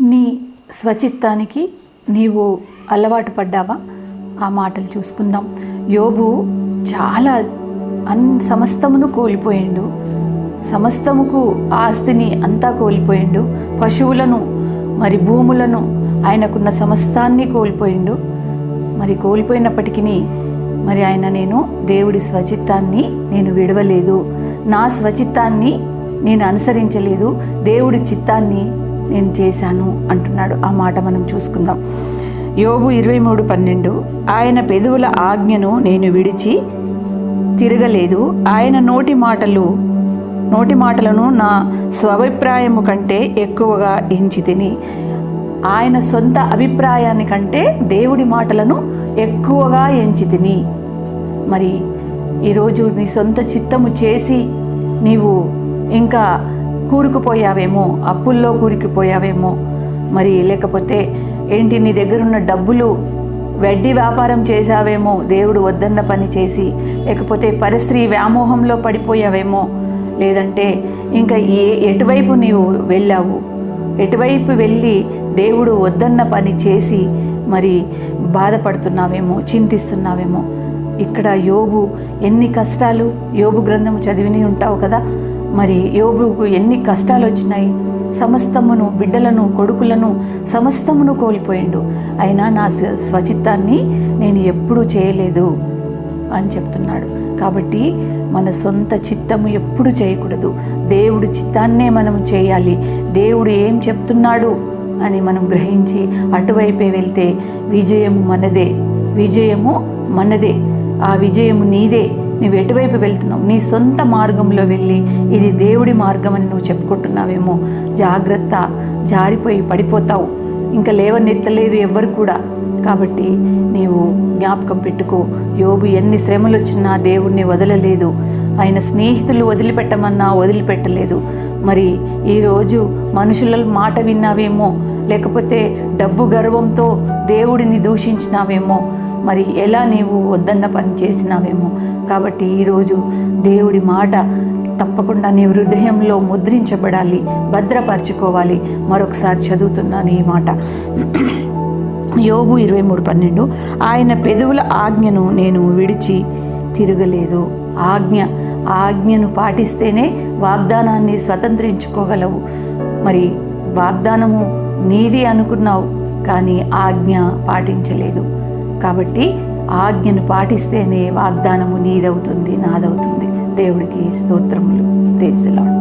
నీ స్వచిత్తానికి నీవు అలవాటు పడ్డావా? ఆ మాటలు చూసుకుందాం. యోబు చాలా సమస్తమును కోల్పోయిండు, సమస్తముకు ఆస్తిని అంతా కోల్పోయిండు, పశువులను మరి భూములను ఆయనకున్న సమస్తాన్ని కోల్పోయిండు. మరి కోల్పోయినప్పటికీ మరి ఆయన నేను దేవుడి స్వచిత్తాన్ని నేను విడవలేదు, నా స్వచిత్తాన్ని నేను అనుసరించలేదు, దేవుడి చిత్తాన్ని నేను చేశాను అంటున్నాడు. ఆ మాట మనం చూసుకుందాం. యోబు 23:12 ఆయన పెదవుల ఆజ్ఞను నేను విడిచి తిరగలేదు, ఆయన నోటి మాటలను నా స్వాభిప్రాయము కంటే ఎక్కువగా ఎంచి తిని. ఆయన సొంత అభిప్రాయాన్ని కంటే దేవుడి మాటలను ఎక్కువగా ఎంచి తిని. మరి ఈరోజు నీ సొంత చిత్తము చేసి నీవు ఇంకా కూరుకుపోయావేమో, అప్పుల్లో కూరుకుపోయావేమో, మరి లేకపోతే ఏంటి నీ దగ్గరున్న డబ్బులు వడ్డీ వ్యాపారం చేశావేమో దేవుడు వద్దన్న పని చేసి, లేకపోతే పరస్త్రీ వ్యామోహంలో పడిపోయావేమో, లేదంటే ఇంకా ఎటువైపు నీవు వెళ్ళావు, ఎటువైపు వెళ్ళి దేవుడు వద్దన్న పని చేసి మరి బాధపడుతున్నావేమో, చింతిస్తున్నావేమో. ఇక్కడ యోబు ఎన్ని కష్టాలు, యోబు గ్రంథము చదివిని ఉంటావు కదా. మరి యోబుకు ఎన్ని కష్టాలు వచ్చినాయి, సమస్తమును, బిడ్డలను, కొడుకులను సమస్తమును కోల్పోయిండు. అయినా నా స్వచిత్తాన్ని నేను ఎప్పుడూ చేయలేదు అని చెప్తున్నాడు. కాబట్టి మన సొంత చిత్తము ఎప్పుడు చేయకూడదు, దేవుడి చిత్తాన్నే మనం చేయాలి. దేవుడు ఏం చెప్తున్నాడు అని మనం గ్రహించి అటువైపే వెళ్తే విజయము మనదే, విజయము మనదే, ఆ విజయము నీదే. నువ్వు ఎటువైపు వెళ్తున్నావు? నీ సొంత మార్గంలో వెళ్ళి ఇది దేవుడి మార్గం అని నువ్వు చెప్పుకుంటున్నావేమో, జాగ్రత్త, జారిపోయి పడిపోతావు. ఇంకా లేవనెత్తలేరు ఎవ్వరు కూడా. కాబట్టి నీవు జ్ఞాపకం పెట్టుకో, యోబు ఎన్ని శ్రమలు వచ్చినా దేవుడిని వదలలేదు. ఆయన స్నేహితులు వదిలిపెట్టమన్నా వదిలిపెట్టలేదు. మరి ఈరోజు మనుషుల మాట విన్నావేమో, లేకపోతే డబ్బు గర్వంతో దేవుడిని దూషించినావేమో, మరి ఎలా నీవు వద్దన్న పని చేసినావేమో. కాబట్టి ఈరోజు దేవుడి మాట తప్పకుండా నీ హృదయంలో ముద్రించబడాలి, భద్రపరచుకోవాలి. మరొకసారి చదువుతున్నాను ఈ మాట. యోబు 23:12 ఆయన పెదవుల ఆజ్ఞను నేను విడిచి తిరగలేదు. ఆజ్ఞను పాటిస్తేనే వాగ్దానాన్ని స్వతంత్రించుకోగలవు. మరి వాగ్దానము నీది అనుకున్నావు, కానీ ఆజ్ఞ పాటించలేదు. కాబట్టి ఆజ్ఞను పాటిస్తేనే వాగ్దానము నీదవుతుంది, నాదవుతుంది. దేవుడికి స్తోత్రములు. Praise the lord.